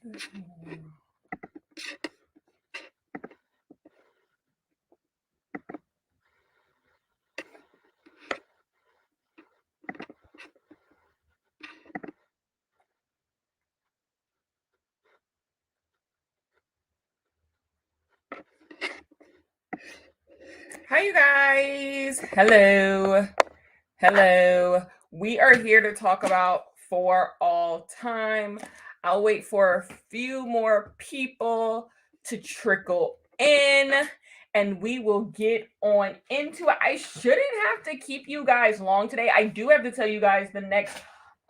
Hi, you guys. Hello. Hello. We are here to talk about For All Time. I'll wait for a few more people to trickle in and we will get on into it. I shouldn't have to keep you guys long today. I do have to tell you guys the next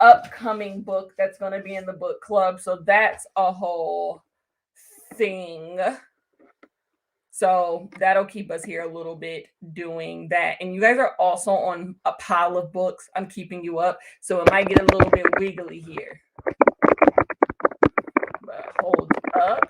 upcoming book that's going to be in the book club. So that's a whole thing. So that'll keep us here a little bit doing that. And you guys are also on a pile of books. I'm keeping you up. So it might get a little bit wiggly here. But hold up.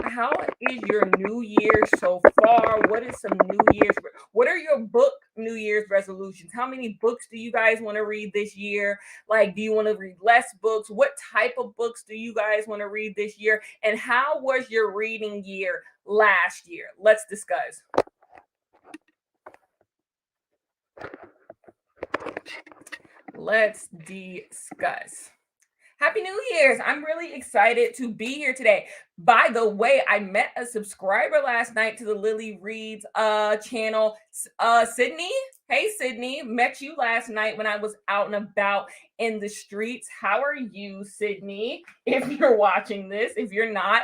How is your New Year so far? What is some New Year's? What are your book New Year's resolutions? How many books do you guys want to read this year? Like, do you want to read less books? What type of books do you guys want to read this year? And how was your reading year last year? Let's discuss. Let's discuss. Happy New Year's. I'm really excited to be here today. By the way, I met a subscriber last night to the Lily Reads channel. Sydney. Hey, Sydney. Met you last night when I was out and about in the streets. How are you, Sydney? If you're watching this, if you're not,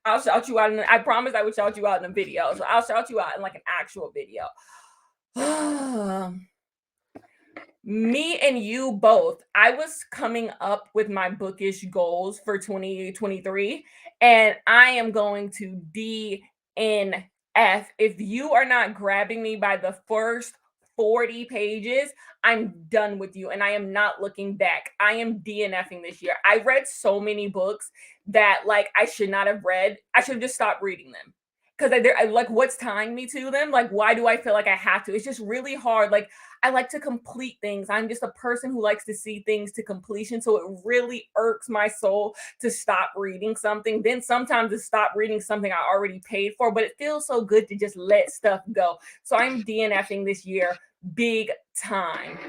I'll shout you out. I promise I would shout you out in a video. So I'll shout you out in like an actual video. Me and you both. I was coming up with my bookish goals for 2023, and I am going to DNF. If you are not grabbing me by the first 40 pages, I'm done with you, and I am not looking back. I am DNFing this year. I read so many books that like I should not have read. I should have just stopped reading them. Because I like what's tying me to them. Like, why do I feel like I have to? It's just really hard. Like, I like to complete things. I'm just a person who likes to see things to completion. So it really irks my soul to stop reading something. Then sometimes to stop reading something I already paid for, but it feels so good to just let stuff go. So I'm DNFing this year big time.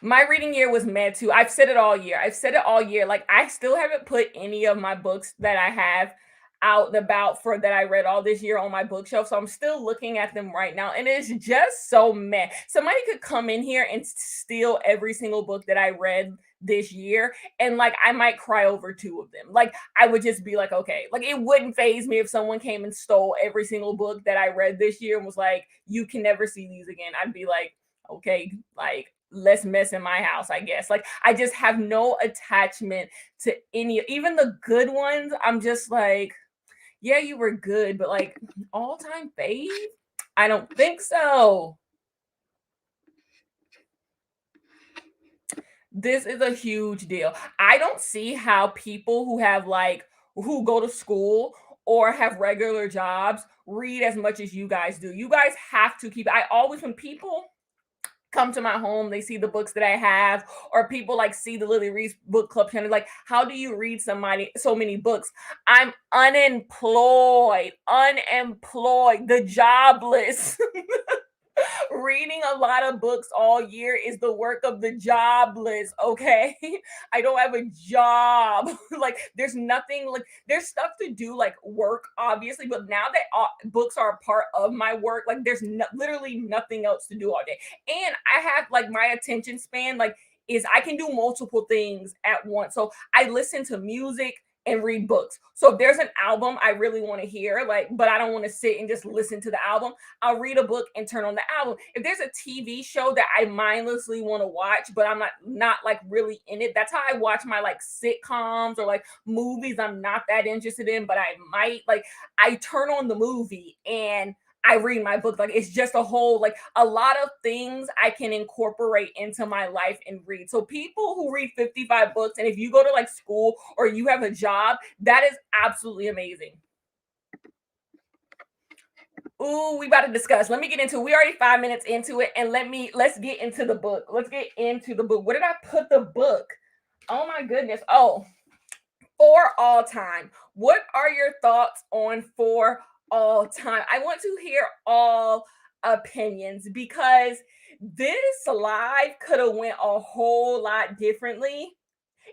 My reading year was mad too. I've said it all year. Like, I still haven't put any of my books that I have out and about for that I read all this year on my bookshelf. So I'm still looking at them right now. And it's just so mad. Somebody could come in here and steal every single book that I read this year. And like, I might cry over two of them. Like, I would just be like, okay, like it wouldn't faze me if someone came and stole every single book that I read this year and was like, you can never see these again. I'd be like, okay, like, less mess in my house, I guess. Like, I just have no attachment to any, even the good ones. I'm just like, yeah, you were good, but like all-time fave? I don't think so. This is a huge deal. I don't see how people who have like who go to school or have regular jobs read as much as you guys do. You guys have to keep, I always, when people come to my home, they see the books that I have, or people like see the Lily Reads book club channel. Like, how do you read so many books? I'm unemployed, the jobless. Reading a lot of books all year is the work of the jobless, okay? I don't have a job. Like, there's nothing, like, there's stuff to do, like work, obviously, but now that books are a part of my work, like, there's literally nothing else to do all day. And I have, like, my attention span, like, is I can do multiple things at once. So I listen to music and read books. So if there's an album I really want to hear, like, but I don't want to sit and just listen to the album, I'll read a book and turn on the album. If there's a TV show that I mindlessly want to watch, but I'm not like really in it, that's how I watch my like sitcoms or like movies I'm not that interested in, but I might like, I turn on the movie and I read my book. Like, it's just a whole, like, a lot of things I can incorporate into my life and read. So people who read 55 books, and if you go to like school or you have a job, that is absolutely amazing. Ooh, we about to discuss. Let me get into it. We already 5 minutes into it, and let's get into the book. Let's get into the book. Where did I put the book? Oh my goodness. Oh, For All Time. What are your thoughts on For All Time? I want to hear all opinions because this live could have went a whole lot differently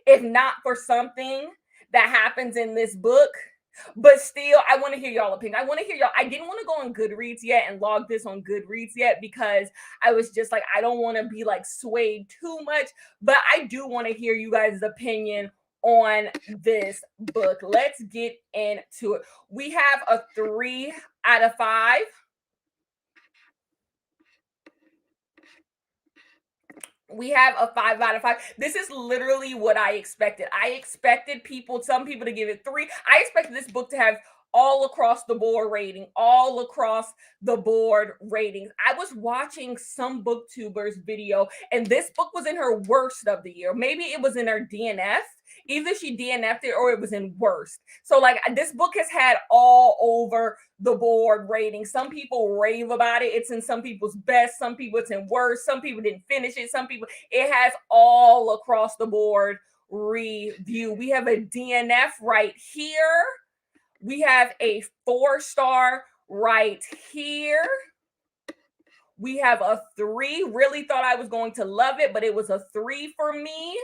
if not for something that happens in this book. But still, I want to hear y'all opinion. I want to hear y'all. I didn't want to go on Goodreads yet and log this on Goodreads yet because I was just like, I don't want to be like swayed too much. But I do want to hear you guys' opinion on this book. Let's get into it. We have a 3 out of 5. We have a 5 out of 5. This is literally what I expected. I expected some people to give it 3. I expected this book to have all across the board rating, all across the board ratings. I was watching some booktubers video, and this book was in her worst of the year. Maybe it was in her DNF. Either she DNF'd it or it was in worst. So, like, this book has had all over the board rating. Some people rave about it. It's in some people's best, some people it's in worst, some people didn't finish it, some people it has all across the board review. We have a DNF right here. We have a 4-star right here. We have a 3. Really thought I was going to love it, but it was a 3 for me.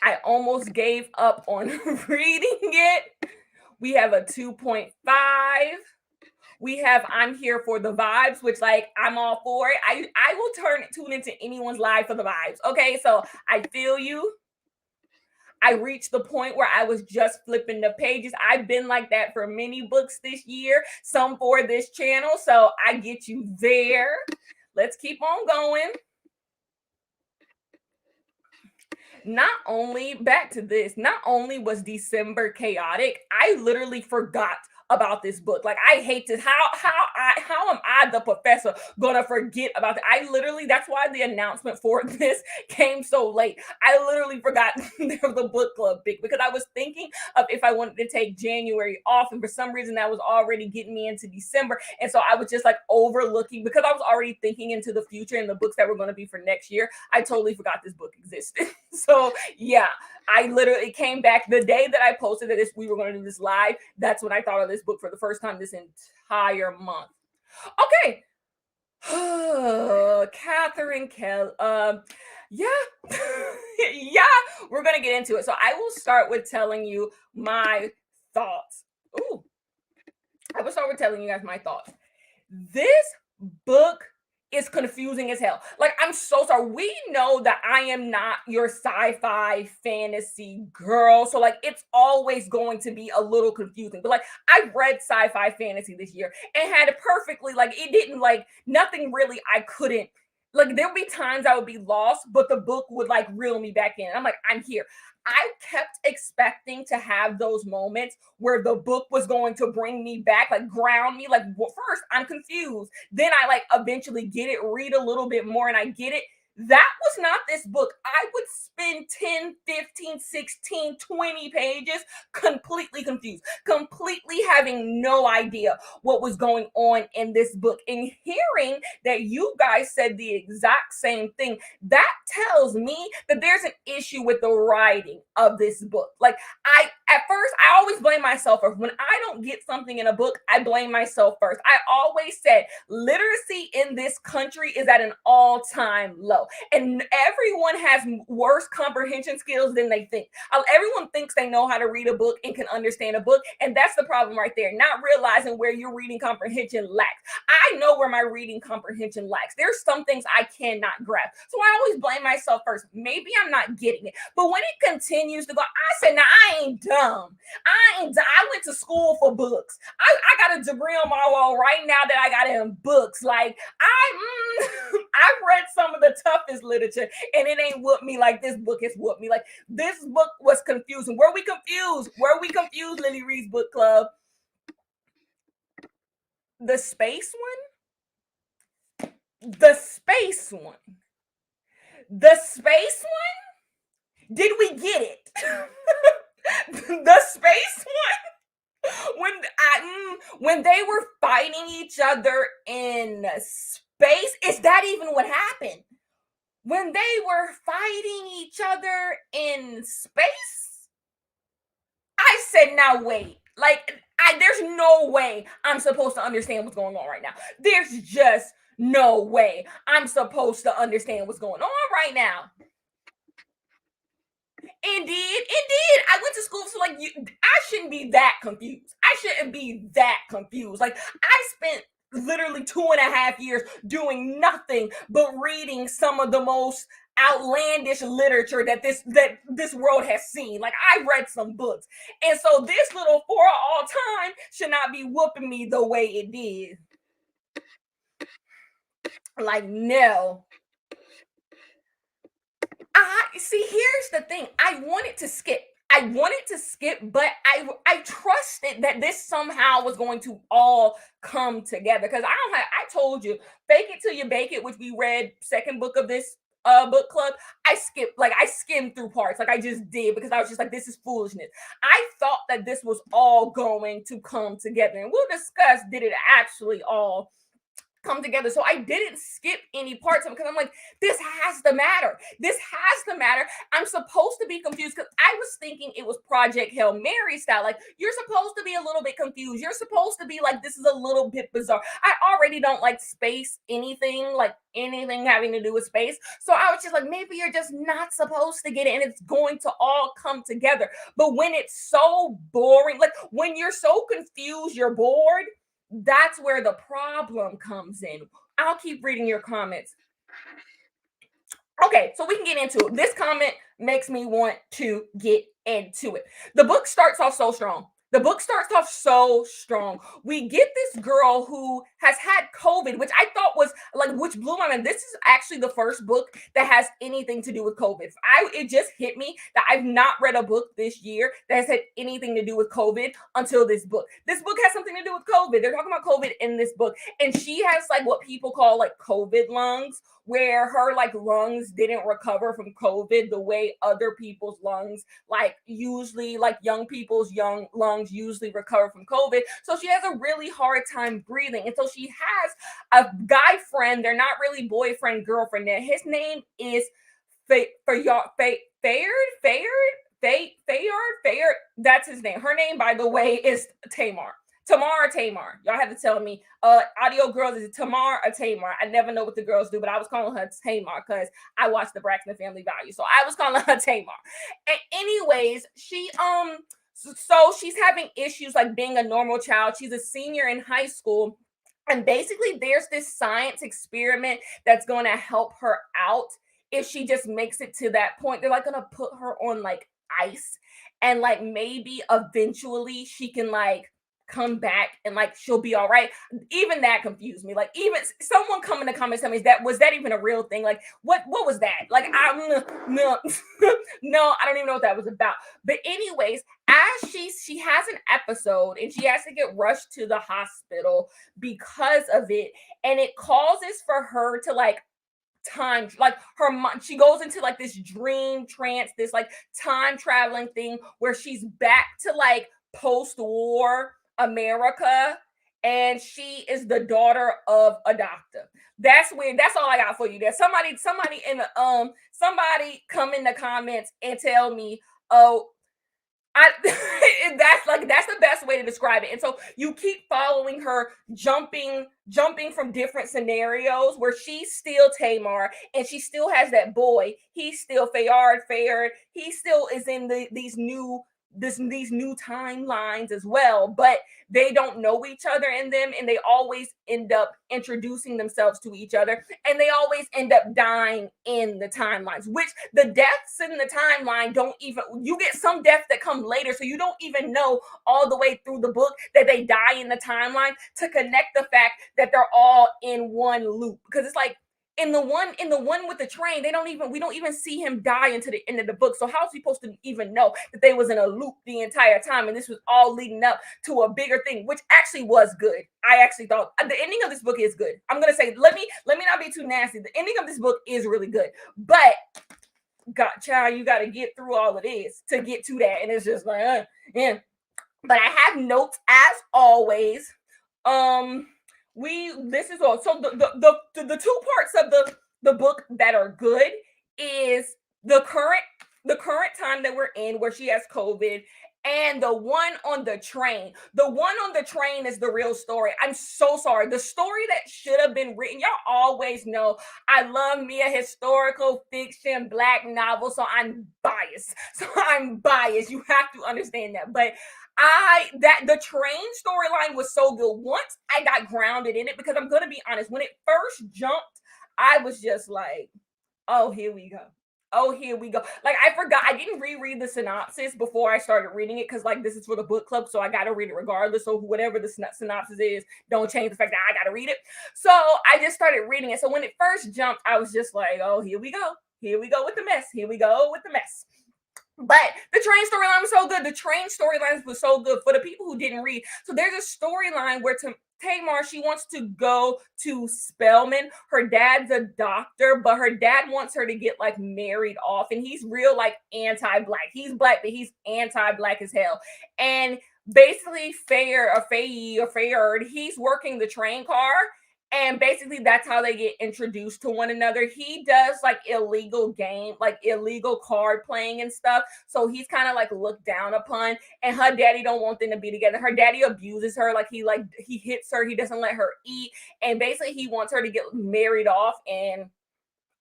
I almost gave up on reading it. We have a 2.5. We have I'm here for the vibes, which like I'm all for it. I will tune into anyone's live for the vibes. Okay, so I feel you. I reached the point where I was just flipping the pages. I've been like that for many books this year, some for this channel. So I get you there. Let's keep on going. Not only was December chaotic, I literally forgot about this book. Like I hate this. How am I the professor gonna forget about it? I literally that's why the announcement for this came so late. I literally forgot there was a book club big because I was thinking of if I wanted to take January off, and for some reason that was already getting me into December. And so I was just like overlooking because I was already thinking into the future and the books that were going to be for next year. I totally forgot this book existed. So yeah, I literally came back the day that I posted that we were going to do this live. That's when I thought of this book for the first time this entire month. Okay. Catherine Kell. Yeah. Yeah, we're gonna get into it. So I will start with telling you my thoughts. Ooh, I will start with telling you guys my thoughts. This book is confusing as hell. Like, I'm so sorry. We know that I am not your sci-fi fantasy girl. So, like, it's always going to be a little confusing. But like, I read sci-fi fantasy this year and had it perfectly, like, it didn't like nothing really I couldn't. Like, there'll be times I would be lost, but the book would like reel me back in. I'm like, I'm here. I kept expecting to have those moments where the book was going to bring me back, like ground me. Like, well, first, I'm confused. Then I like eventually get it, read a little bit more, and I get it. That was not this book. I would spend 10, 15, 16, 20 pages completely confused, completely having no idea what was going on in this book. And hearing that you guys said the exact same thing, that tells me that there's an issue with the writing of this book. Like, at first I always blame myself first. When I don't get something in a book, I blame myself first. I always said literacy in this country is at an all-time low, and everyone has worse comprehension skills than they think. Everyone thinks they know how to read a book and can understand a book, and that's the problem right there. Not realizing where your reading comprehension lacks. I know where my reading comprehension lacks. There's some things I cannot grasp, so I always blame myself first. Maybe I'm not getting it, but when it continues to go, I said, "Now I ain't dumb. I went to school for books. I got a degree on my wall right now that I got in books. Like I've read some of the toughest literature, and it ain't whooped me like this book has whooped me. Like this book was confusing. Were we confused? Were we confused? Lily Reed's book club. The space one. The space one. The space one. Did we get it? The space when they were fighting each other in space, is that even what happened? when they were fighting each other in space, I said, now wait. Like, there's no way I'm supposed to understand what's going on right now. There's just no way I'm supposed to understand what's going on right now. Indeed. I went to school, so like I shouldn't be that confused. I shouldn't be that confused. Like I spent literally 2.5 years doing nothing but reading some of the most outlandish literature that this world has seen. Like I read some books. And so this little for all time should not be whooping me the way it did. Like no. I see. Here's the thing. I wanted to skip. But I trusted that this somehow was going to all come together because I don't have. I told you, fake it till you bake it, which we read second book of this book club. I skimmed through parts, like I just did because I was just like, this is foolishness. I thought that this was all going to come together, and we'll discuss did it actually all come together. So I didn't skip any parts of it because I'm like, this has to matter. This has to matter. I'm supposed to be confused because I was thinking it was Project Hail Mary style. Like, you're supposed to be a little bit confused. You're supposed to be like, this is a little bit bizarre. I already don't like space anything, like anything having to do with space. So I was just like, maybe you're just not supposed to get it and it's going to all come together. But when it's so boring, like when you're so confused, you're bored, that's where the problem comes in. I'll keep reading your comments. Okay, so we can get into it. This comment makes me want to get into it. The book starts off so strong. We get this girl who has had COVID, which I thought was like, which blew my mind. This is actually the first book that has anything to do with COVID. It just hit me that I've not read a book this year that has had anything to do with COVID until this book. This book has something to do with COVID. They're talking about COVID in this book, and she has like what people call like COVID lungs, where her like lungs didn't recover from COVID the way other people's lungs, like usually like young people's young lungs usually recover from COVID. So she has a really hard time breathing. And so she has a guy friend. They're not really boyfriend, girlfriend. There. His name is Fayard. That's his name. Her name, by the way, is Tamar. Tamar. Y'all have to tell me. Audio girls, is it Tamar or Tamar? I never know what the girls do, but I was calling her Tamar because I watched the Braxton Family Value. So I was calling her Tamar. And anyways, so she's having issues like being a normal child. She's a senior in high school. And basically, there's this science experiment that's going to help her out if she just makes it to that point. They're like going to put her on like ice, and like maybe eventually she can like come back and like she'll be all right. Even that confused me. Like even someone come in the comments tell me, was that even a real thing? Like what was that? Like I no no, I don't even know what that was about. But anyways, as she has an episode and she has to get rushed to the hospital because of it, and it causes for her to like time, like her mind, she goes into like this dream trance, this like time traveling thing where she's back to like post-war America, and she is the daughter of a doctor. That's weird. That's all I got for you. There, somebody in the somebody come in the comments and tell me, oh, I that's the best way to describe it. And so you keep following her, jumping from different scenarios where she's still Tamar and she still has that boy. He's still Fayard. He still is in these new timelines as well, but they don't know each other in them, and they always end up introducing themselves to each other, and they always end up dying in the timelines, which the deaths in the timeline don't even, you get some deaths that come later, so you don't even know all the way through the book that they die in the timeline to connect the fact that they're all in one loop. Because it's like in the one with the train, we don't even see him die into the end of the book. So how's he supposed to even know that they was in a loop the entire time, and this was all leading up to a bigger thing, which actually was good. I actually thought the ending of this book is good. I'm gonna say, let me not be too nasty. The ending of this book is really good, but child, you got to get through all of this to get to that, and it's just like, yeah. But I have notes as always. This is all. So the two parts of that are good is the current time that we're in where she has COVID, and the one on the train. The one on the train is the real story. I'm so sorry. The story that should have been written, y'all always know I love me a historical fiction black novel, so I'm biased. So I'm biased. You have to understand that. But the train storyline was so good. Once I got grounded in it, because I'm gonna be honest, when it first jumped, I was just like, oh, here we go. Oh, here we go. Like, I forgot. I didn't reread the synopsis before I started reading it because, like, this is for the book club, so I got to read it regardless. So, whatever the synopsis is, don't change the fact that I got to read it. So, I just started reading it. So, when it first jumped, I was just like, oh, here we go. Here we go with the mess. Here we go with the mess. But the train storyline was so good. The train storylines was so good for the people who didn't read. So there's a storyline where Tamar, she wants to go to Spelman. Her dad's a doctor, but her dad wants her to get like married off, and he's real like anti-black. He's black, but he's anti-black as hell. And basically, Fayard, he's working the train car, and basically that's how they get introduced to one another. He does like illegal card playing and stuff, so he's kind of like looked down upon. And her daddy don't want them to be together. Her daddy abuses her, like he hits her, he doesn't let her eat, and basically he wants her to get married off and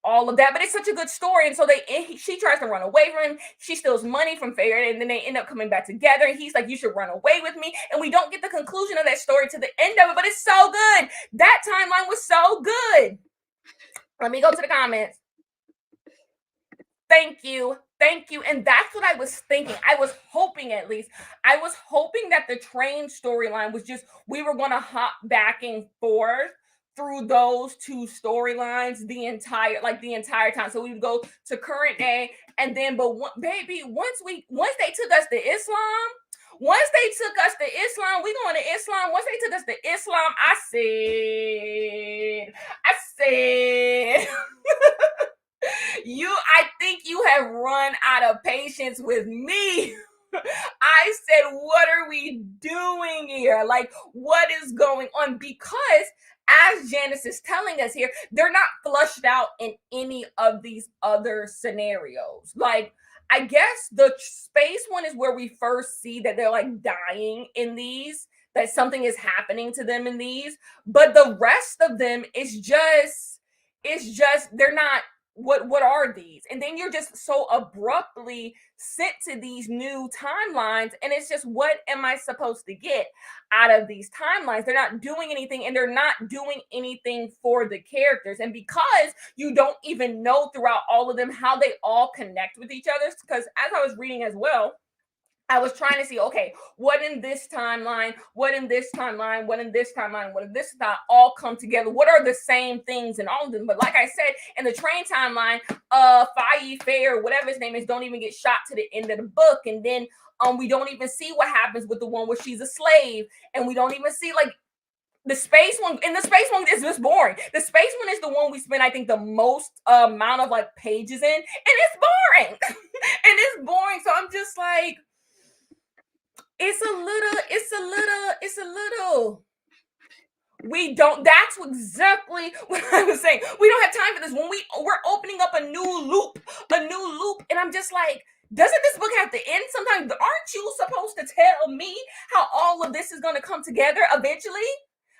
all of that. But it's such a good story. And so she tries to run away from him. She steals money from Fair, and then they end up coming back together. And he's like, you should run away with me. And we don't get the conclusion of that story to the end of it, but it's so good. That timeline was so good. Let me go to the comments. Thank you. Thank you. And that's what I was thinking. I was hoping, at least, I was hoping that the train storyline was just, we were going to hop back and forth through those two storylines the entire time. So we would go to current day, and then, baby, once they took us to Islam, we going to Islam. Once they took us to Islam, I said, I think you have run out of patience with me. I said, what are we doing here? Like, what is going on? Because as Janice is telling us here, they're not flushed out in any of these other scenarios. Like, I guess the space one is where we first see that they're like dying in these, that something is happening to them in these. But the rest of them is just, they're not, what are these? And then you're just so abruptly sent to these new timelines, and it's just, what am I supposed to get out of these timelines? They're not doing anything, and they're not doing anything for the characters. And because you don't even know throughout all of them how they all connect with each other, because as I was reading as well, I was trying to see, okay, what in this timeline, what in this timeline, what in this timeline, what in this time all come together? What are the same things in all of them? But like I said, in the train timeline, Faye, whatever his name is, don't even get shot to the end of the book. And then we don't even see what happens with the one where she's a slave. And we don't even see like the space one. And the space one is just boring. The space one is the one we spend, I think, the most amount of like pages in. And it's boring. And it's boring. So I'm just like, it's a little. We don't. That's exactly what I was saying. We don't have time for this. When we're opening up a new loop, and I'm just like, doesn't this book have to end sometime? Aren't you supposed to tell me how all of this is going to come together eventually?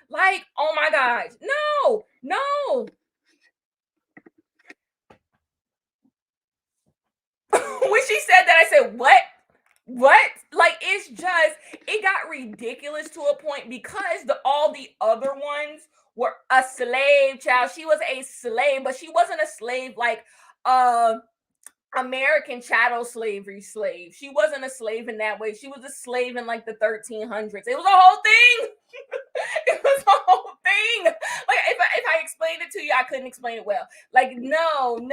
Like, oh my gosh, no. When she said that, I said, what? Like, it's just, it got ridiculous to a point because all the other ones were a slave child. She was a slave, but she wasn't a slave like American chattel slavery slave. She wasn't a slave in that way. She was a slave in like the 1300s. It was a whole thing. It was a whole thing. Like, if I explained it to you, I couldn't explain it well. Like, no. And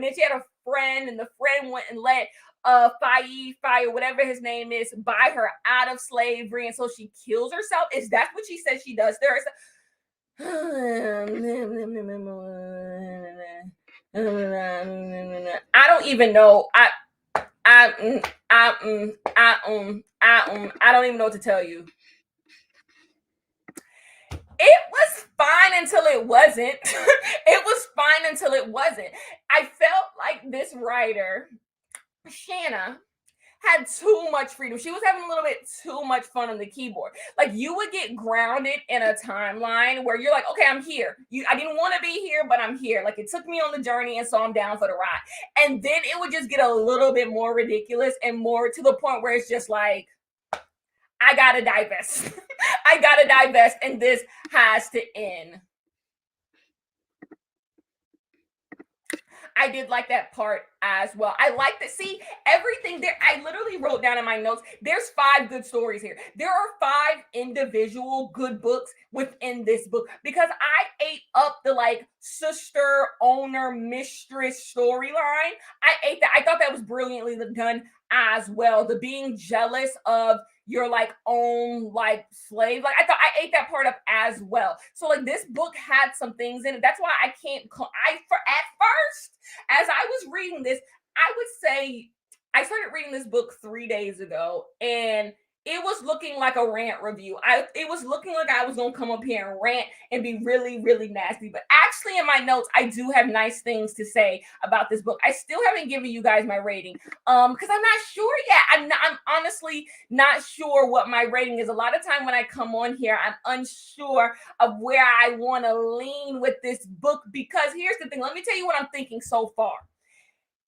then she had a friend, and the friend went and let Fire, whatever his name is, buy her out of slavery, and so she kills herself. Is that what she says she does there? I don't even know. I don't even know what to tell you. It was fine until it wasn't. It was fine until it wasn't. I felt like this writer, Shanna, had too much freedom. She was having a little bit too much fun on the keyboard. Like you would get grounded in a timeline where you're like, okay, I'm here. I didn't want to be here, but I'm here. Like it took me on the journey, and so I'm down for the ride. And then it would just get a little bit more ridiculous and more to the point where it's just like, I gotta divest. I gotta divest, and this has to end. I did like that part as well. I like to see everything there. I literally wrote down in my notes, there's 5 good stories here. There are 5 individual good books within this book because I ate up the like sister, owner, mistress storyline. I ate that. I thought that was brilliantly done as well. The being jealous of your like own like slave. Like I thought I ate that part up as well. So like this book had some things in it. That's why I can't I for at first as I was reading this, I would say I started reading this book 3 days ago, and it was looking like a rant review. It was looking like I was gonna come up here and rant and be really, really nasty. But actually, in my notes, I do have nice things to say about this book. I still haven't given you guys my rating, because I'm not sure yet. I'm honestly not sure what my rating is. A lot of time when I come on here, I'm unsure of where I want to lean with this book because here's the thing. Let me tell you what I'm thinking so far.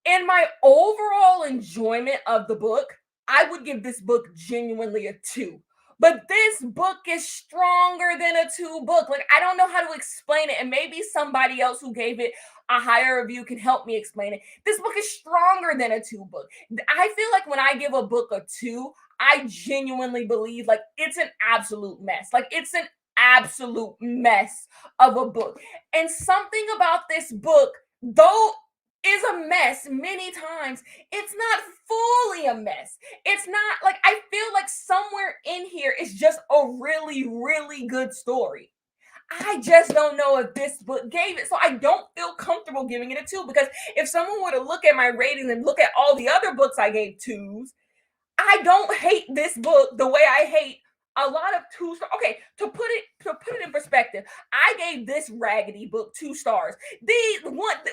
In my overall enjoyment of the book, I would give this book genuinely a 2. But this book is stronger than a 2 book. Like, I don't know how to explain it. And maybe somebody else who gave it a higher review can help me explain it. This book is stronger than a 2 book. I feel like when I give a book a 2, I genuinely believe like it's an absolute mess. Like, it's an absolute mess of a book. And something about this book, though is a mess many times, it's not fully a mess. It's not like I feel like somewhere in here is just a really, really good story. I just don't know if this book gave it. So I don't feel comfortable giving it a 2 because if someone were to look at my ratings and look at all the other books I gave 2s, I don't hate this book the way I hate a lot of 2 stars. Okay, to put it in perspective, I gave this raggedy book 2 stars. These one of the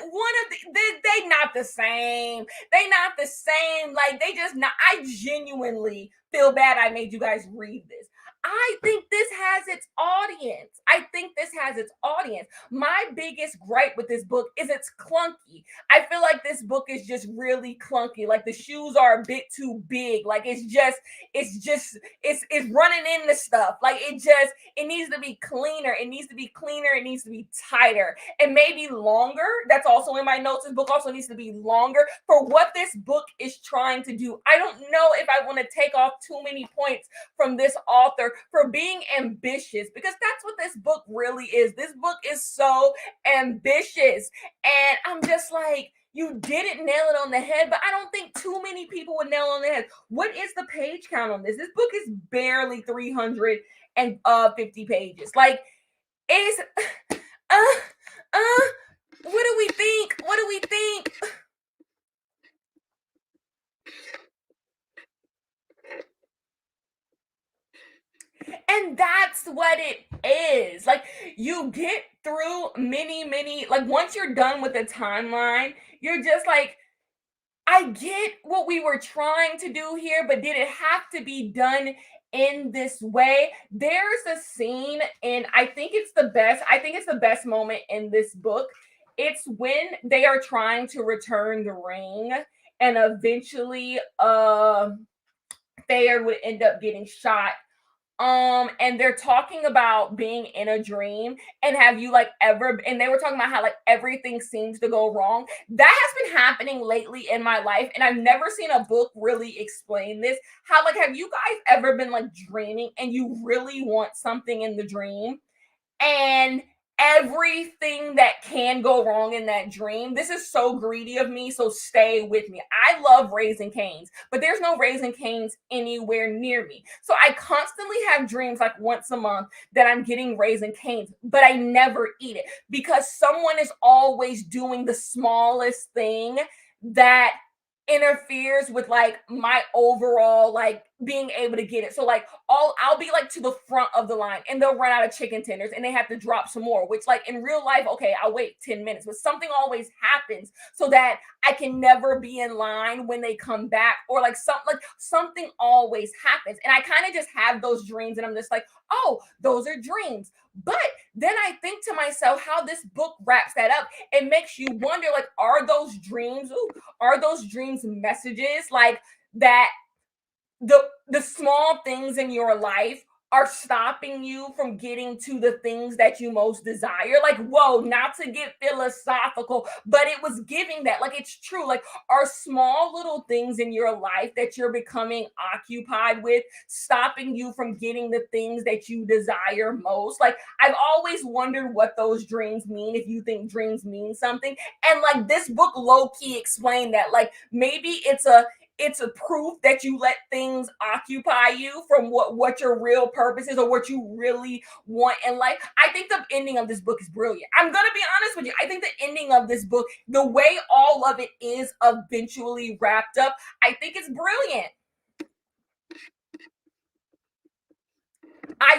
they not the same. They not the same. Like they just not. I genuinely feel bad I made you guys read this. I think this has its audience. I think this has its audience. My biggest gripe with this book is it's clunky. I feel like this book is just really clunky. Like the shoes are a bit too big. Like it's running into stuff. Like it needs to be cleaner. It needs to be cleaner. It needs to be tighter and maybe longer. That's also in my notes. This book also needs to be longer for what this book is trying to do. I don't know if I want to take off too many points from this author for being ambitious because that's what this book really is. This book is so ambitious. And I'm just like, you didn't nail it on the head, but I don't think too many people would nail on the head. What is the page count on this? This book is barely 350 pages. Like, it's what do we think? What do we think? And that's what it is. Like you get through many, like once you're done with the timeline, you're just like, I get what we were trying to do here, but did it have to be done in this way? There's a scene, and I think it's the best. I think it's the best moment in this book. It's when they are trying to return the ring, and eventually, Thayer would end up getting shot, and they're talking about being in a dream, and have you like ever, and they were talking about how like everything seems to go wrong. That has been happening lately in my life, and I've never seen a book really explain this. How like have you guys ever been like dreaming and you really want something in the dream, and everything that can go wrong in that dream? This is so greedy of me, so stay with me. I love Raising Canes, but there's no Raising Canes anywhere near me. So I constantly have dreams like once a month that I'm getting Raising Canes, but I never eat it because someone is always doing the smallest thing that interferes with like my overall like being able to get it. So like I'll be like to the front of the line and they'll run out of chicken tenders and they have to drop some more, which like in real life, okay, I'll wait 10 minutes, but something always happens so that I can never be in line when they come back, or like something always happens. And I kind of just have those dreams and I'm just like, oh, those are dreams. But then I think to myself how this book wraps that up. It makes you wonder, like, are those dreams messages like that the small things in your life are stopping you from getting to the things that you most desire? Like, whoa, not to get philosophical, but it was giving that. Like, it's true. Like, are small little things in your life that you're becoming occupied with stopping you from getting the things that you desire most? Like, I've always wondered what those dreams mean, if you think dreams mean something. And like this book low-key explained that. Like, maybe it's a proof that you let things occupy you from what your real purpose is or what you really want in life. I think the ending of this book is brilliant. I'm gonna be honest with you. I think the ending of this book, the way all of it is eventually wrapped up, I think it's brilliant.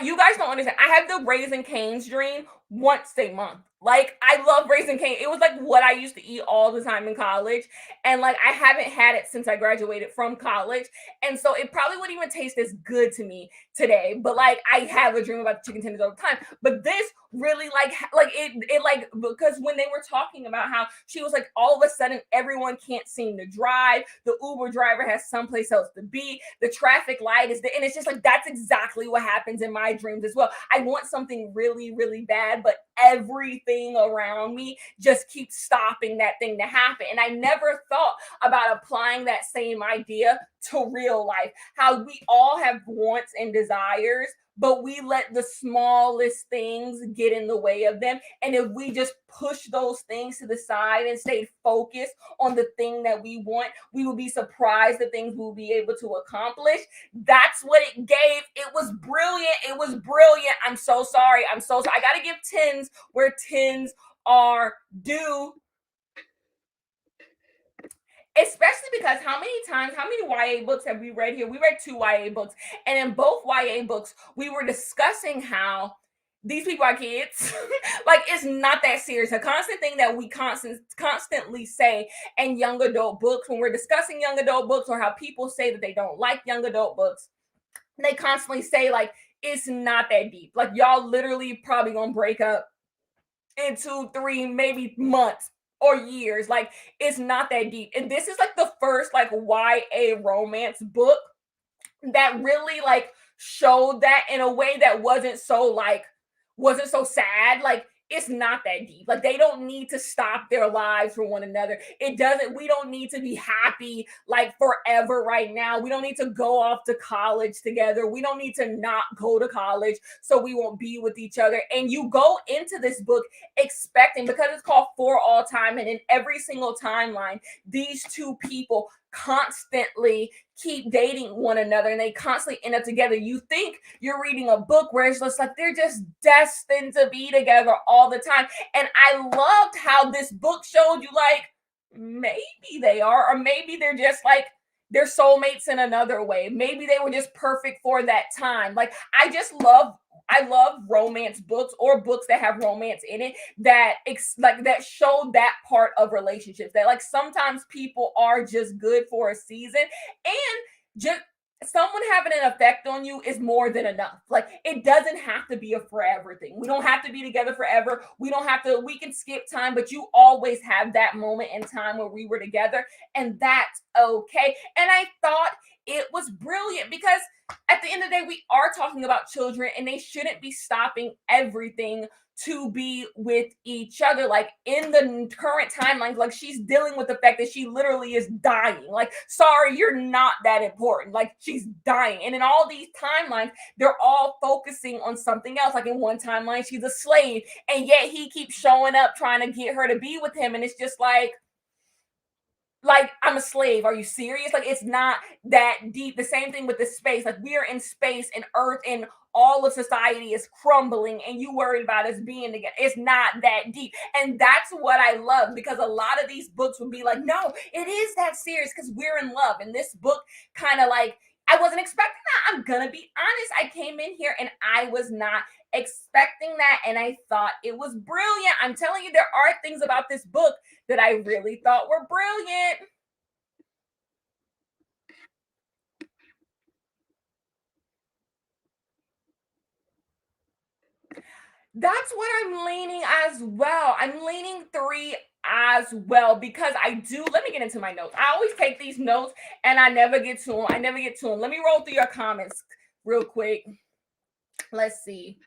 You guys don't understand. I have the Raisin Cane's dream once a month. Like, I love Raisin Cane. It was like what I used to eat all the time in college. And like I haven't had it since I graduated from college. And so it probably wouldn't even taste as good to me today. But like I have a dream about the chicken tenders all the time. But this really like it like, because when they were talking about how she was like, all of a sudden everyone can't seem to drive, the Uber driver has someplace else to be, the traffic light is there, and it's just like that's exactly what happens in my dreams as well. I want something really really bad, but everything around me just keeps stopping that thing to happen. And I never thought about applying that same idea to real life, how we all have wants and desires, but we let the smallest things get in the way of them. And if we just push those things to the side and stay focused on the thing that we want, we will be surprised the things we'll be able to accomplish. That's what it gave. It was brilliant. It was brilliant. I'm so sorry. I'm so sorry. I got to give tens where tens are due. Especially because how many YA books have we read here? We read two YA books, and in both YA books, we were discussing how these people are kids. Like, it's not that serious. A constant thing that we constantly say in young adult books when we're discussing young adult books, or how people say that they don't like young adult books, they constantly say like it's not that deep. Like, y'all literally probably gonna break up in 2, 3, maybe months or years. Like, it's not that deep. And this is like the first like YA romance book that really like showed that in a way that wasn't so sad. Like, it's not that deep. Like, they don't need to stop their lives for one another. It doesn't, we don't need to be happy like forever right now. We don't need to go off to college together. We don't need to not go to college so we won't be with each other. And you go into this book expecting, because it's called For All Time, and in every single timeline, these two people constantly keep dating one another and they constantly end up together. You think you're reading a book where it's just like they're just destined to be together all the time. And I loved how this book showed you like maybe they are, or maybe they're just like they're soulmates in another way. Maybe they were just perfect for that time. Like, I love romance books, or books that have romance in it, that like that show that part of relationships, that like sometimes people are just good for a season, and just someone having an effect on you is more than enough. Like, it doesn't have to be a forever thing. We don't have to be together forever. We don't have to, we can skip time, but you always have that moment in time where we were together, and that's okay. And I thought it was brilliant because at the end of the day, we are talking about children and they shouldn't be stopping everything to be with each other. Like, in the current timeline, like, she's dealing with the fact that she literally is dying. Like, sorry, you're not that important. Like, she's dying. And in all these timelines, they're all focusing on something else. Like, in one timeline, she's a slave, and yet he keeps showing up trying to get her to be with him. And it's just like, I'm a slave. Are you serious? Like, it's not that deep. The same thing with the space. Like, we are in space and Earth, and all of society is crumbling, and you worried about us being together. It's not that deep. And that's what I love, because a lot of these books would be like, no, it is that serious because we're in love. And this book kind of like, I wasn't expecting that. I'm gonna be honest. I came in here and I was not expecting that, and I thought it was brilliant. I'm telling you, there are things about this book that I really thought were brilliant. That's what I'm leaning as well. I'm leaning three as well because I do. Let me get into my notes. I always take these notes and I never get to them. I never get to them. Let me roll through your comments real quick. Let's see.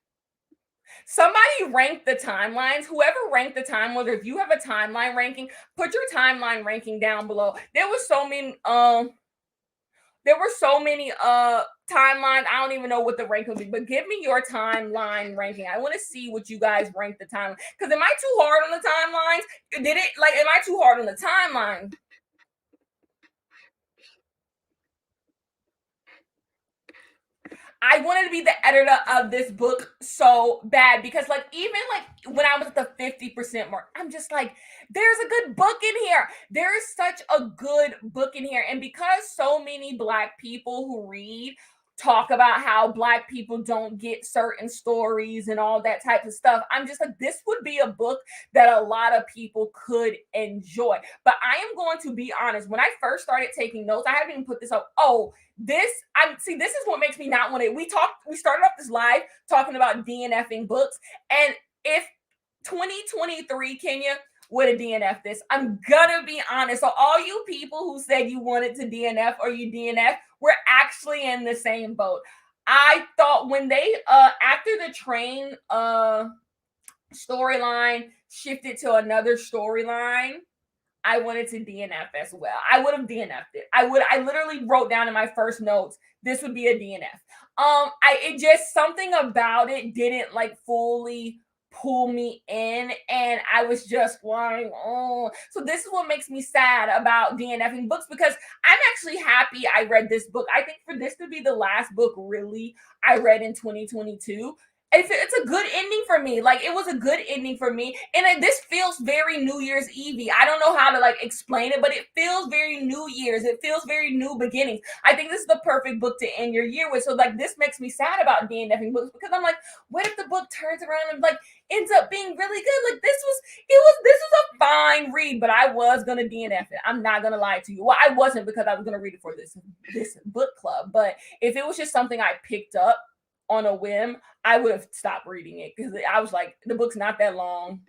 Somebody ranked the timelines. Whoever ranked the timelines, or if you have a timeline ranking, put your timeline ranking down below. There were so many timelines. I don't even know what the rank would be, but give me your timeline ranking. I want to see what you guys rank the timeline. Because am I too hard on the timelines? Am I too hard on the timeline? I wanted to be the editor of this book so bad because, like, even like when I was at the 50% mark, I'm just like, there's a good book in here. There is such a good book in here. And because so many Black people who read talk about how Black people don't get certain stories and all that type of stuff, I'm just like, this would be a book that a lot of people could enjoy. But I am going to be honest, when I first started taking notes, I haven't even put this up. Oh, this is what makes me not want it. We started off this live talking about DNFing books, and if 2023 Kenya would have DNF this, I'm gonna be honest. So all you people who said you wanted to DNF or you DNF, we're actually in the same boat. I thought when they after the train storyline shifted to another storyline, I wanted to DNF as well. I would have DNF'd it. I literally wrote down in my first notes, this would be a DNF. It just something about it didn't like fully pull me in, and I was just like, oh. So this is what makes me sad about DNFing books, because I'm actually happy I read this book. I think for this to be the last book really I read in 2022, it's a good ending for me. Like, it was a good ending for me, and this feels very New Year's Eve. I don't know how to like explain it, but it feels very New Year's. It feels very new beginnings. I think this is the perfect book to end your year with. So like, this makes me sad about DNFing books, because I'm like, what if the book turns around and like ends up being really good? Like, this was a fine read, but I was gonna DNF it. I'm not gonna lie to you. Well, I wasn't, because I was gonna read it for this book club. But if it was just something I picked up on a whim, I would have stopped reading it, because I was like, the book's not that long.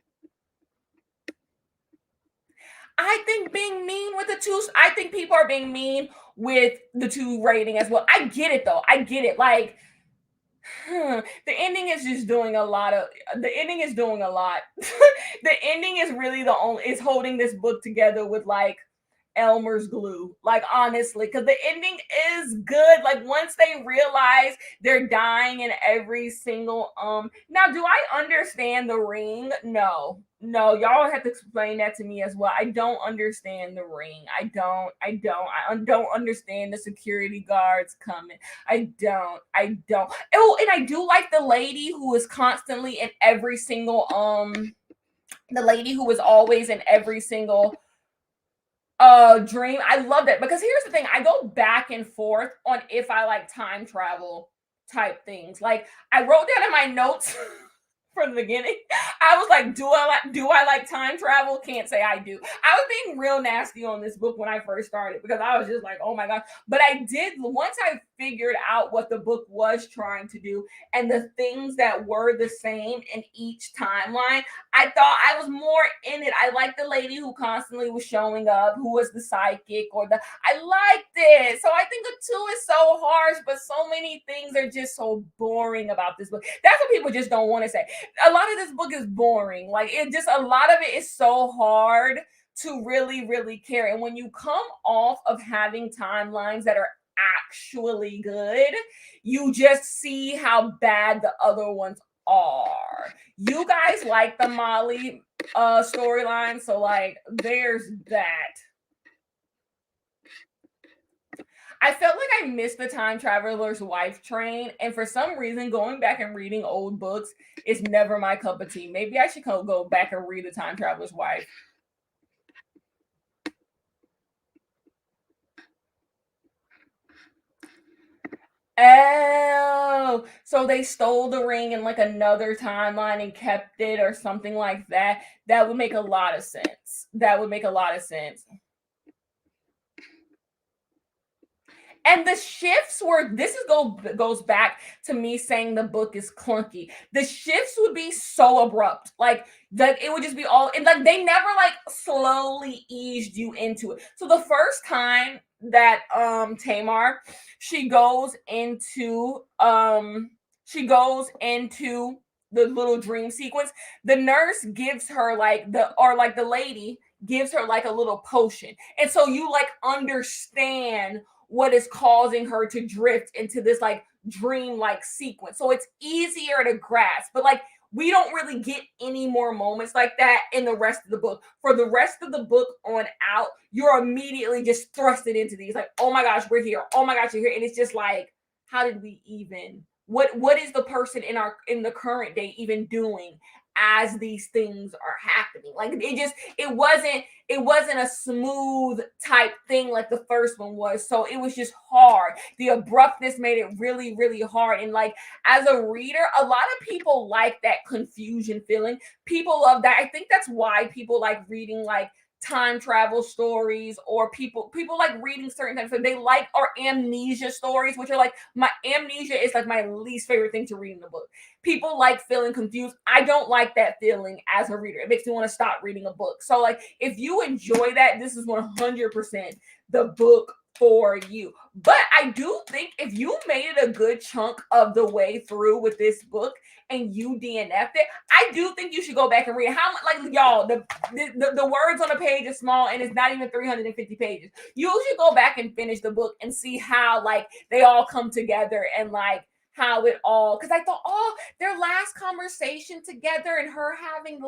I think being mean with the two, I think people are being mean with the two rating as well. I get it though. I get it. Like, the ending is just doing a lot of the ending is doing a lot. The ending is really the only is holding this book together with like Elmer's glue, like, honestly, because the ending is good. Like, once they realize they're dying in every single now, do I understand the ring? No, y'all have to explain that to me as well. I don't understand the ring. I don't understand the security guards coming. I don't. Oh, and I do like the lady who is constantly in every single the lady who was always in every single dream. I love that, because here's the thing, I go back and forth on if I like time travel type things. Like, I wrote down in my notes from the beginning, I was like, do I like time travel? Can't say I do. I was being real nasty on this book when I first started, because I was just like, oh my god. But I did, once I figured out what the book was trying to do and the things that were the same in each timeline, I thought I was more in it. I liked the lady who constantly was showing up, who was the psychic, I liked it. So I think the two is so harsh, but so many things are just so boring about this book. That's what people just don't want to say. A lot of this book is boring. Like, it just, a lot of it is so hard to really, really care. And when you come off of having timelines that are actually good, you just see how bad the other ones are. You guys like the Molly storyline, so like, there's that. I felt like I missed the time traveler's wife train, and for some reason, going back and reading old books is never my cup of tea. Maybe I should go back and read the time traveler's wife. Oh, so they stole the ring in like another timeline and kept it or something like that. That would make a lot of sense. That would make a lot of sense. And the shifts were goes back to me saying the book is clunky. The shifts would be so abrupt, like that it would just be all and like they never like slowly eased you into it. So the first time that Tamar she goes into she goes into the little dream sequence, the nurse gives her like the or like the lady gives her like a little potion. And so you like understand what is causing her to drift into this like dream like sequence. So it's easier to grasp, but like we don't really get any more moments like that in the rest of the book. For the rest of the book on out, you're immediately just thrusted into these like, oh my gosh, we're here. Oh my gosh, you're here. And it's just like, how did we even what is the person in the current day even doing as these things are happening? Like it wasn't a smooth type thing like the first one was. So it was just hard. The abruptness made it really, really hard. And like as a reader, a lot of people like that confusion feeling. People love that. I think that's why people like reading like time travel stories or people like reading certain things. So they like or amnesia stories, which are like my amnesia is like my least favorite thing to read in the book. People like feeling confused. I don't like that feeling as a reader. It makes me want to stop reading a book. So like if you enjoy that, this is 100% the book for you. But I do think if you made it a good chunk of the way through with this book and you DNF'd it, I do think you should go back and read it. How much like y'all the words on the page is small and it's not even 350 pages. You should go back and finish the book and see how like they all come together and like how it all because I thought, oh, their last conversation together and her having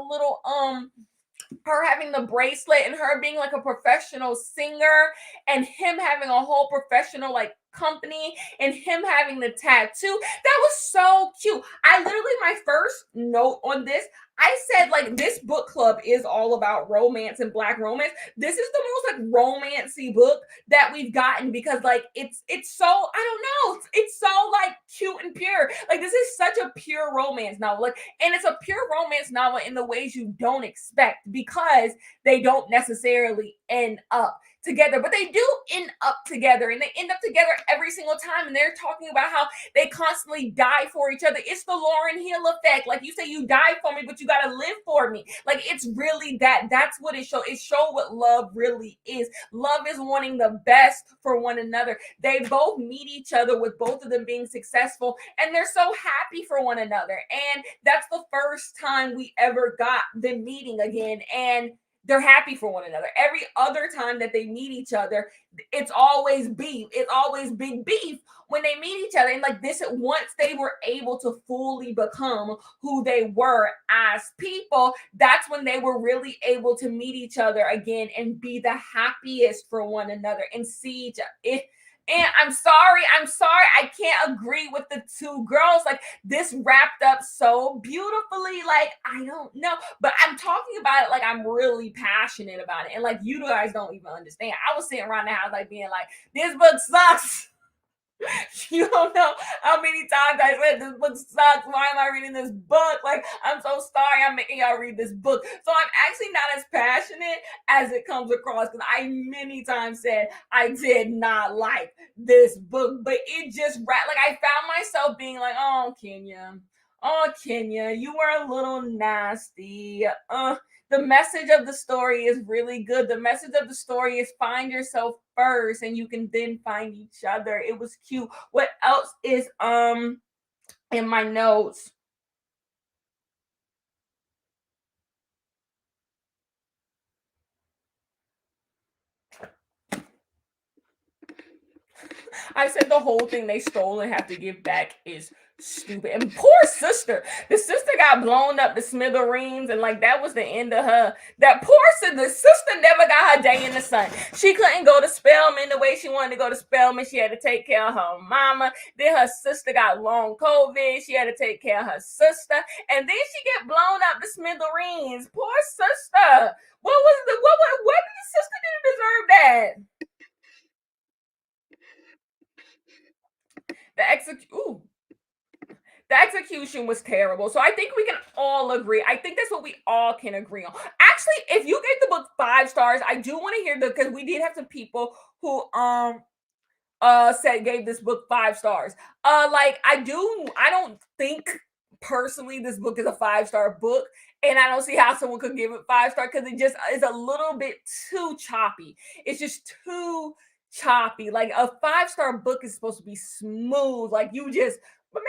the bracelet and her being like a professional singer and him having a whole professional like company and him having the tattoo. That was so cute. I literally, my first note on this, I said like this book club is all about romance and black romance. This is the most like romancy book that we've gotten because like it's so I don't know it's so like cute and pure. Like this is such a pure romance novel. Like and it's a pure romance novel in the ways you don't expect because they don't necessarily end up together, but they do end up together and they end up together every single time. And they're talking about how they constantly die for each other. It's the Lauryn Hill effect. Like you say, you die for me, but you got to live for me. Like it's really that. That's what it shows. It shows what love really is. Love is wanting the best for one another. They both meet each other with both of them being successful and they're so happy for one another. And that's the first time we ever got them meeting again. And they're happy for one another. Every other time that they meet each other, it's always beef. It's always big beef when they meet each other. And like this, once they were able to fully become who they were as people, that's when they were really able to meet each other again and be the happiest for one another and see each other. And I'm sorry, I can't agree with the two girls. Like this wrapped up so beautifully. Like, I don't know, but I'm talking about it like I'm really passionate about it. And like you guys don't even understand. I was sitting around the house like being like, this book sucks. You don't know how many times I said this book sucks. Why am I reading this book? Like, I'm so sorry I'm making y'all read this book. So I'm actually not as passionate as it comes across because I many times said I did not like this book, but it just like I found myself being like, oh Kenya, you were a little nasty. The message of the story is really good. The message of the story is find yourself first and you can then find each other. It was cute. What else is in my notes? I said the whole thing they stole and have to give back is stupid. And poor sister, the sister got blown up to smithereens, and like that was the end of her. That poor sister, the sister never got her day in the sun. She couldn't go to Spelman the way she wanted to go to Spelman. She had to take care of her mama. Then her sister got long COVID. She had to take care of her sister, and then she get blown up to smithereens. Poor sister. What did the sister do to deserve that? Ooh, the execution was terrible. So I think we can all agree. I think that's what we all can agree on. Actually, if you gave the book 5 stars, I do want to hear the because we did have some people who said gave this book 5 stars. Like I don't think personally this book is a 5 star book, and I don't see how someone could give it 5 star because it just is a little bit too choppy. It's just too choppy. Like a 5 star book is supposed to be smooth, like you just, but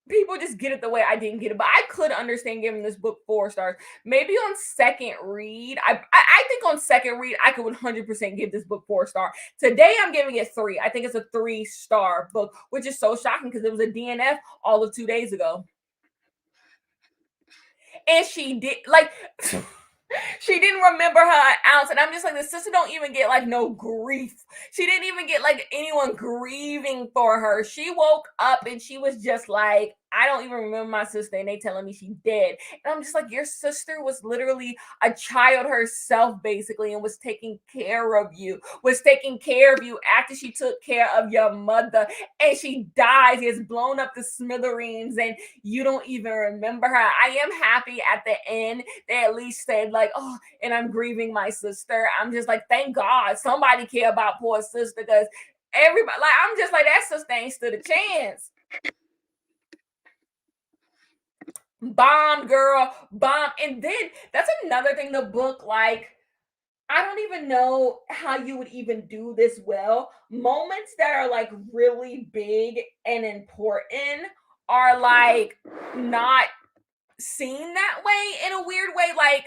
people just get it the way I didn't get it. But I could understand giving this book 4 stars. Maybe on second read, I think on second read I could 100% give this book 4 star. Today I'm giving it 3. I think it's a 3 star book, which is so shocking because it was a DNF all of 2 days ago, and she did like. She didn't remember her ounce, and I'm just like, the sister don't even get like no grief. She didn't even get like anyone grieving for her. She woke up and she was just like, I don't even remember my sister, and they telling me she dead. And I'm just like, your sister was literally a child herself, basically, and was taking care of you. Was taking care of you after she took care of your mother, and she dies, gets blown up to smithereens, and you don't even remember her. I am happy at the end they at least said like, oh, and I'm grieving my sister. I'm just like, thank God somebody care about poor sister because everybody like I'm just like that sister ain't stood a chance. Bomb girl, bomb. And then that's another thing the book like I don't even know how you would even do this well. Moments that are like really big and important are like not seen that way in a weird way. Like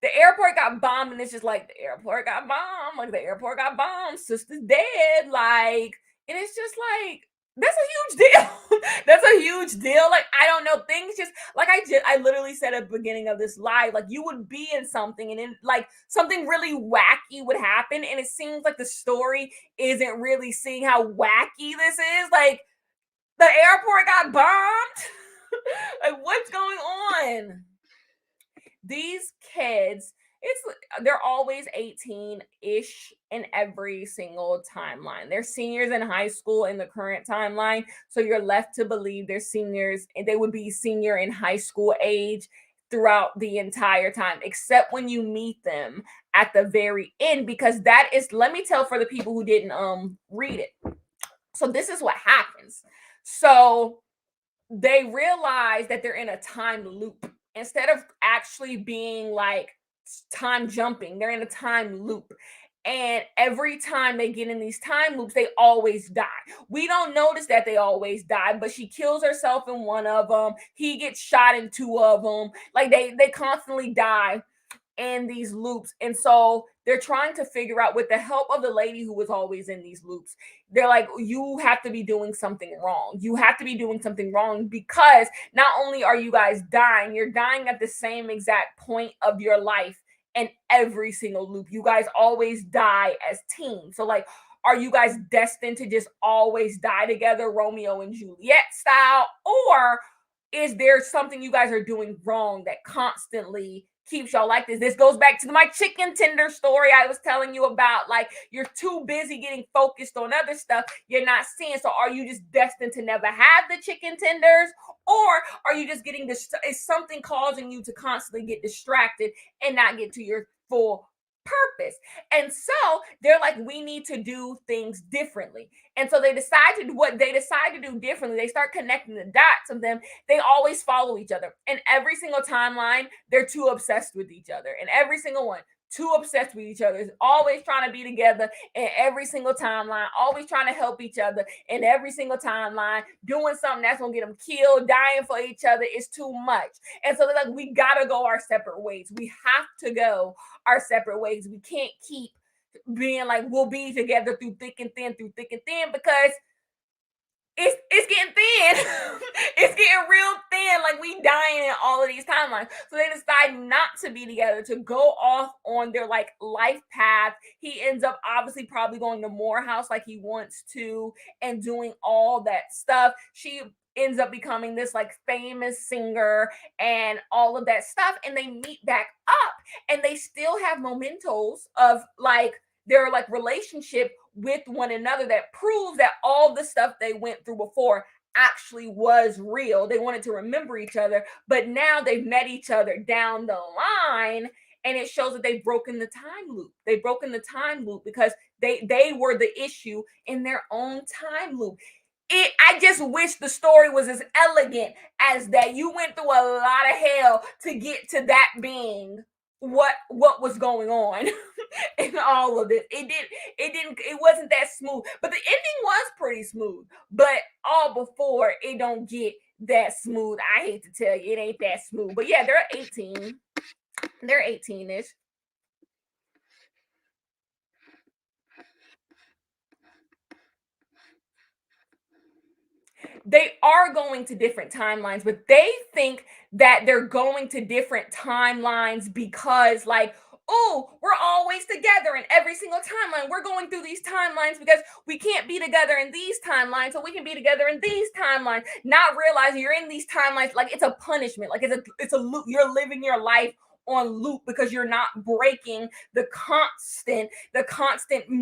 the airport got bombed, and it's just like the airport got bombed, like the airport got bombed, sister's dead, like, and it's just like that's a huge deal. That's a huge deal. Like I don't know, things just like I literally said at the beginning of this live, like you would be in something, and then like something really wacky would happen, and it seems like the story isn't really seeing how wacky this is. Like the airport got bombed. Like what's going on? These kids, it's they're always 18-ish in every single timeline. They're seniors in high school in the current timeline, so you're left to believe they're seniors and they would be senior in high school age throughout the entire time, except when you meet them at the very end, because that is, let me tell for the people who didn't read it. So this is what happens. So they realize that they're in a time loop instead of actually being like time jumping. They're in a time loop, and every time they get in these time loops they always die. We don't notice that they always die, but she kills herself in one of them, he gets shot in two of them. Like they constantly die in these loops. And so they're trying to figure out, with the help of the lady who was always in these loops, they're like, you have to be doing something wrong. You have to be doing something wrong because not only are you guys dying, you're dying at the same exact point of your life in every single loop. You guys always die as teams. So, like, are you guys destined to just always die together, Romeo and Juliet style? Or is there something you guys are doing wrong that constantly keeps y'all like this? This goes back to my chicken tender story I was telling you about. Like, you're too busy getting focused on other stuff you're not seeing. So are you just destined to never have the chicken tenders? Or are you just getting this? Is something causing you to constantly get distracted and not get to your full purpose? And so they're like, we need to do things differently. And so they decided what they decide to do differently. They start connecting the dots of them. They always follow each other. In every single timeline, they're too obsessed with each other. In every single one, too obsessed with each other, always trying to be together in every single timeline, always trying to help each other in every single timeline, doing something that's gonna get them killed, dying for each other is too much. And so they're like, we gotta go our separate ways. We have to go our separate ways. We can't keep being like, we'll be together through thick and thin, because it's getting thin. It's getting real thin. Like, we dying in all of these timelines. So they decide not to be together, to go off on their like life path. He ends up obviously probably going to Morehouse like he wants to and doing all that stuff. She ends up becoming this like famous singer and all of that stuff. And they meet back up, and they still have mementos of like their like relationship with one another that proves that all the stuff they went through before actually was real. They wanted to remember each other, but now they've met each other down the line, and it shows that they've broken the time loop. They've broken the time loop because they were the issue in their own time loop. I just wish the story was as elegant as that. You went through a lot of hell to get to that being what was going on in all of it. It wasn't that smooth, but the ending was pretty smooth. But all before it don't get that smooth. I hate to tell you, it ain't that smooth. But yeah, they're 18. They're 18-ish. They are going to different timelines, but they think that they're going to different timelines because, like, oh, we're always together in every single timeline. We're going through these timelines because we can't be together in these timelines, so we can be together in these timelines. Not realizing you're in these timelines like it's a punishment, like it's a loop. You're living your life on loop because you're not breaking the constant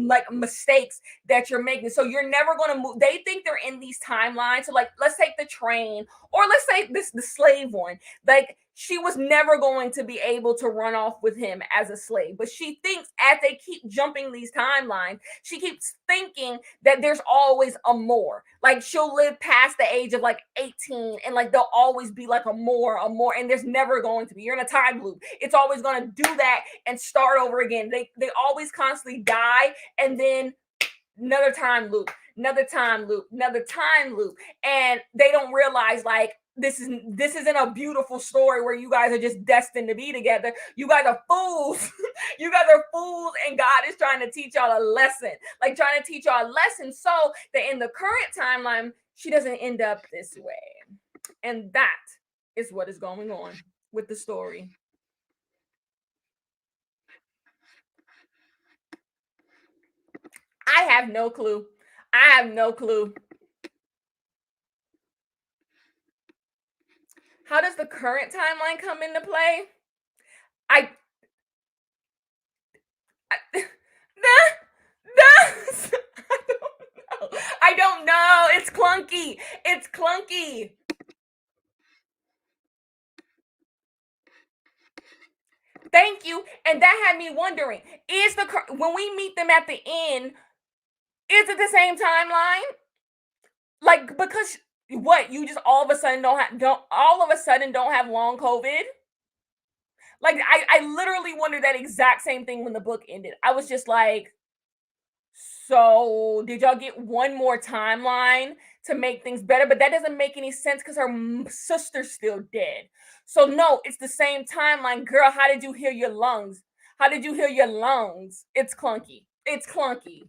like mistakes that you're making. So you're never going to move. They think they're in these timelines. So like, let's take the train, or let's say the slave one. Like, she was never going to be able to run off with him as a slave. But she thinks as they keep jumping these timelines, she keeps thinking that there's always a more. Like, she'll live past the age of like 18, and like there'll always be like a more, and there's never going to be. You're in a time loop. It's always going to do that and start over again. They always constantly die, and then another time loop, another time loop, another time loop. And they don't realize, like, this isn't a beautiful story where you guys are just destined to be together. You guys are fools. You guys are fools, and God is trying to teach y'all a lesson. Like, trying to teach y'all a lesson so that in the current timeline, she doesn't end up this way. And that is what is going on with the story. I have no clue. I have no clue. How does the current timeline come into play? I, I the, I don't know. It's clunky. It's clunky. Thank you. And that had me wondering: is when we meet them at the end, is it the same timeline? Like, because what, you just all of a sudden don't all of a sudden don't have long COVID? Like, I literally wondered that exact same thing when the book ended. I was just like, so did y'all get one more timeline to make things better? But that doesn't make any sense because her sister's still dead. So no, it's the same timeline. Girl, how did you heal your lungs? How did you heal your lungs? It's clunky. It's clunky.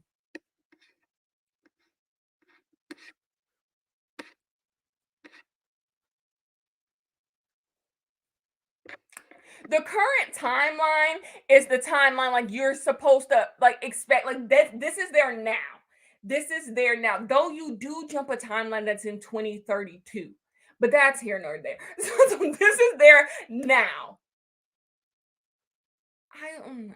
The current timeline is the timeline like you're supposed to like expect, like this is there now. This is there now. Though you do jump a timeline that's in 2032. But that's here nor there. So this is there now.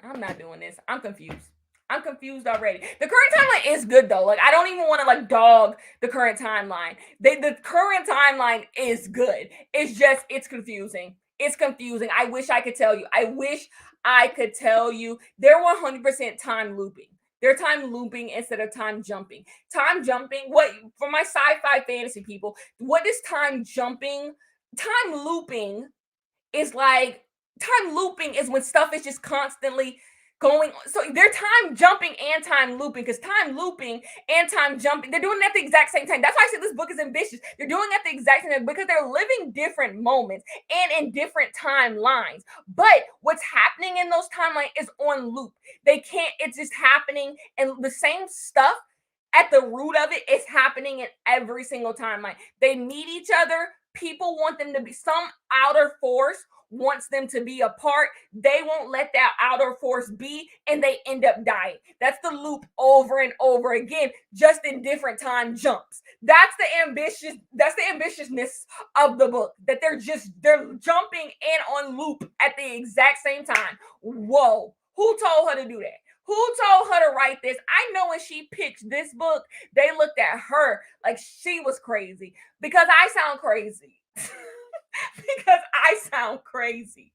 I'm not doing this. I'm confused. I'm confused already. The current timeline is good though. Like, I don't even want to like dog the current timeline. The current timeline is good. It's just it's confusing. It's confusing. I wish I could tell you. I wish I could tell you they're 100% time looping. They're time looping instead of time jumping. Time jumping, what for my sci-fi fantasy people, what is time jumping? Time looping is like time looping is when stuff is just constantly going on. So they're time jumping and time looping, because time looping and time jumping, they're doing it at the exact same time. That's why I said this book is ambitious. They're doing it at the exact same time because they're living different moments and in different timelines. But what's happening in those timelines is on loop. They can't, it's just happening, and the same stuff at the root of it is happening in every single timeline. They meet each other. People want them to be, some outer force wants them to be apart. They won't let that outer force be, and they end up dying. That's the loop over and over again, just in different time jumps. That's the ambitiousness of the book, that they're jumping and on loop at the exact same time. Whoa, who told her to do that? Who told her to write this? I know when she pitched this book, they looked at her like she was crazy because I sound crazy. Because I sound crazy.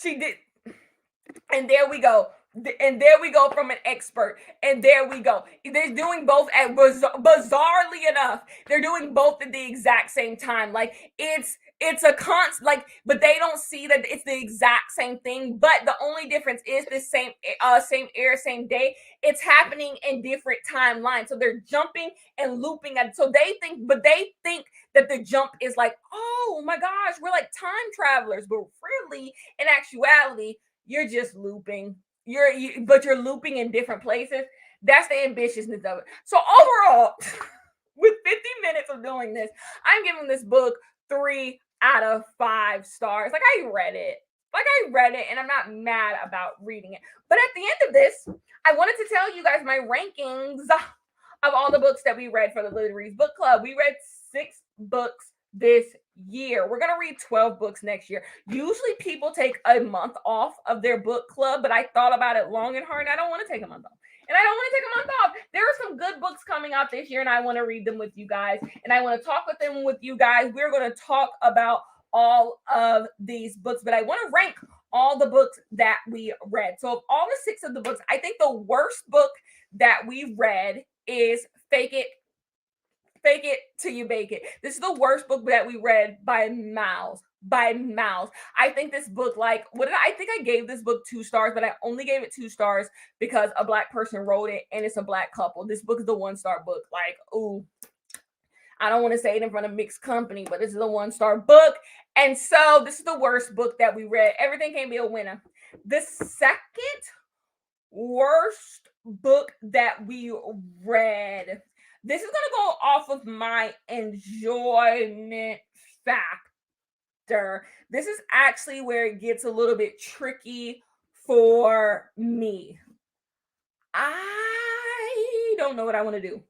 She did. And there we go. And there we go from an expert. And there we go. They're doing both at bizarrely enough. They're doing both at the exact same time. Like it's a constant like, but they don't see that it's the exact same thing. But the only difference is the same air, same day. It's happening in different timelines. So they're jumping and looping at so they think that the jump is like, oh my gosh, we're like time travelers, but really in actuality you're just looping. But you're looping in different places. That's the ambitiousness of it. So overall, with 50 minutes of doing this, I'm giving this book 3 out of 5 stars. Like I read it. And I'm not mad about reading it. But at the end of this, I wanted to tell you guys my rankings of all the books that we read for the Literary Book Club. We read 6 books this year. We're going to read 12 books next year. Usually people take a month off of their book club, but I thought about it long and hard and I don't want to take a month off. And I don't want to take a month off. There are some good books coming out this year and I want to read them with you guys. And I want to talk with them with you guys. We're going to talk about all of these books, but I want to rank all the books that we read. So of all the 6 of the books, I think the worst book that we read is Fake It Till You Make It. This is the worst book that we read by miles. By miles. I think this book, like, I think I gave this book 2 stars, but I only gave it 2 stars because a Black person wrote it and it's a Black couple. This book is the 1-star book. Like, ooh, I don't want to say it in front of mixed company, but this is a 1-star book. And so this is the worst book that we read. Everything can be a winner. The second worst book that we read. This is going to go off of my enjoyment factor. This is actually where it gets a little bit tricky for me. I don't know what I want to do.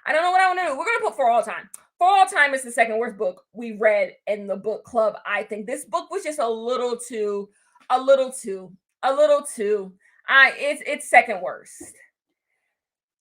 I don't know what I want to do. We're going to put For All Time. For All Time is the second worst book we read in the book club. I think this book was just a little too. It's second worst.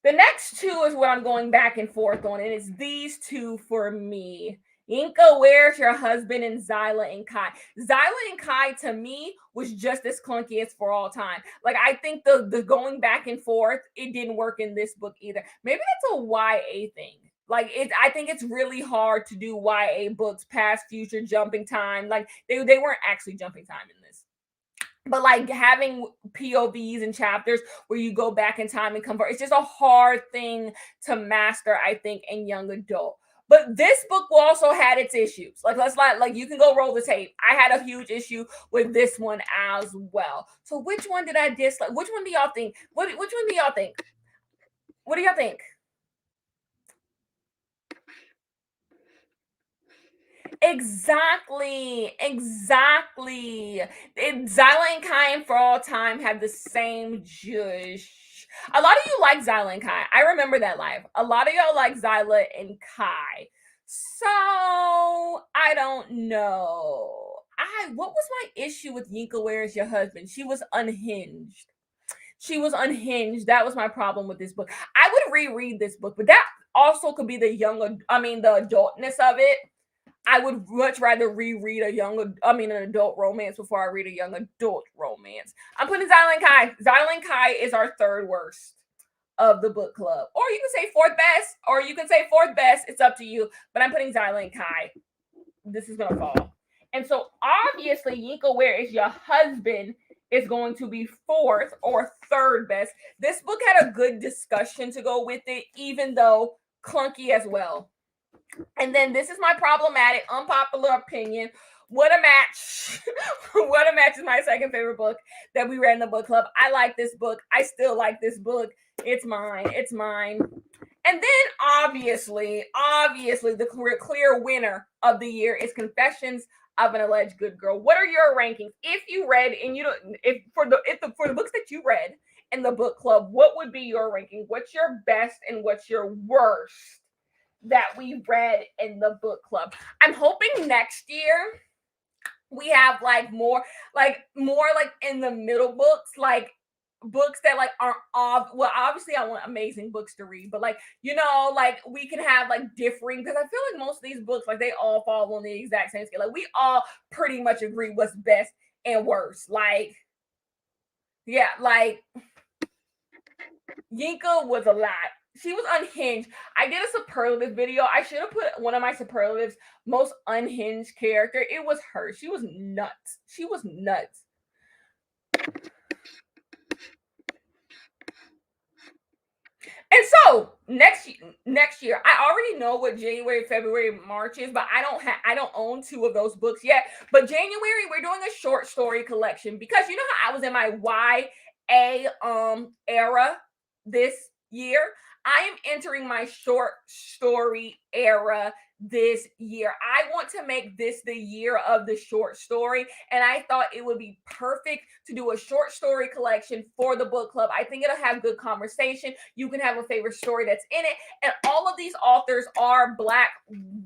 The next 2 is what I'm going back and forth on, and it's these 2 for me. Yinka, Where's Your Husband? And Zyla and Kai. Zyla and Kai to me was just as clunky as For All Time. Like I think the going back and forth, it didn't work in this book either. Maybe that's a YA thing. Like I think it's really hard to do YA books, past, future, jumping time. Like they weren't actually jumping time in this. But like having POVs and chapters where you go back in time and come forward, it's just a hard thing to master, I think, in young adult. But this book also had its issues. Like let's like you can go roll the tape. I had a huge issue with this one as well. So which one did I dislike? Which one do y'all think? Which one do y'all think? What do y'all think? Exactly. Zyla and Kai and For All Time have the same juice. A lot of you like Zyla and Kai. I remember that live. A lot of y'all like Zyla and Kai. So I don't know. What was my issue with Yinka Where's Your Husband? She was unhinged. That was my problem with this book. I would reread this book, but that also could be the the adultness of it. I would much rather reread an adult romance before I read a young adult romance. I'm putting Zyla and Kai. Zyla and Kai is our third worst of the book club. Or you can say fourth best, or you can say fourth best. It's up to you. But I'm putting Zyla and Kai. This is going to fall. And so obviously, Yinka, Where Is Your Husband? Is going to be fourth or third best. This book had a good discussion to go with it, even though clunky as well. And then this is my problematic, unpopular opinion. What a Match. What a Match is my second favorite book that we read in the book club. I like this book. I still like this book. It's mine. And then obviously, the clear winner of the year is Confessions of an Alleged Good Girl. What are your rankings? If you read and you don't, if for the books that you read in the book club, what would be your ranking? What's your best and what's your worst that we read in the book club. I'm hoping next year we have more like in the middle books, like books that like are well, obviously I want amazing books to read, but like, like we can have like differing, because I feel like most of these books, like they all fall on the exact same scale. Like we all pretty much agree what's best and worst. Like, yeah, like Yinka was a lot. She was unhinged. I did a superlative video. I should have put one of my superlatives, most unhinged character. It was her. She was nuts. She was nuts. And so next year, I already know what January, February, March is, but I don't own two of those books yet. But January, we're doing a short story collection, because you know how I was in my YA era this year. I am entering my short story era this year. I want to make this the year of the short story, and I thought it would be perfect to do a short story collection for the book club. I think it'll have good conversation. You can have a favorite story that's in it, and all of these authors are Black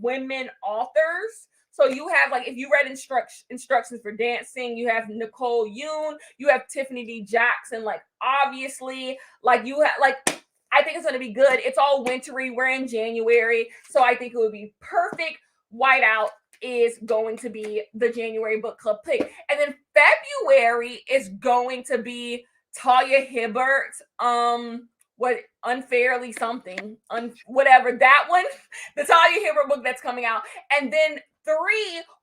women authors. So you have, like, if you read instructions for dancing, you have Nicole Yoon, you have Tiffany D. Jackson, like, obviously, like, you have, like, I think it's going to be good. It's all wintry. We're in January, so I think it would be perfect. Whiteout is going to be the January book club pick. And then February is going to be Talia Hibbert. What, unfairly something, whatever that one, the Talia Hibbert book that's coming out. And then 3,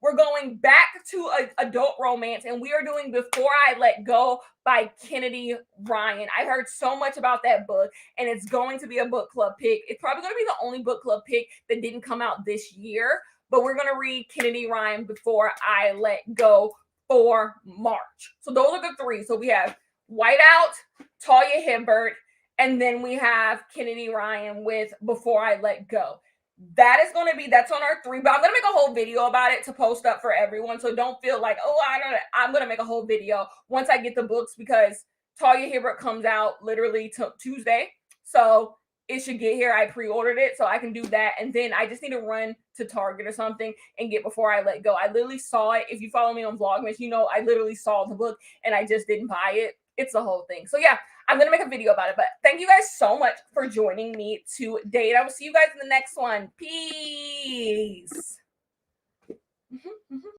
we're going back to adult romance, and we are doing Before I Let Go by Kennedy Ryan. I heard so much about that book, and it's going to be a book club pick. It's probably going to be the only book club pick that didn't come out this year, but we're going to read Kennedy Ryan Before I Let Go for March. So those are the 3. So we have Whiteout, Talia Hibbert, and then we have Kennedy Ryan with Before I Let Go. That's on our 3, but I'm gonna make a whole video about it to post up for everyone. So don't feel like, oh, I'm gonna make a whole video once I get the books, because Talia Hibbert comes out literally Tuesday. So it should get here. I pre-ordered it, so I can do that. And then I just need to run to Target or something and get Before I Let Go. I literally saw it. If you follow me on Vlogmas, you know I literally saw the book and I just didn't buy it. It's the whole thing. So yeah, I'm going to make a video about it. But thank you guys so much for joining me today. And I will see you guys in the next one. Peace.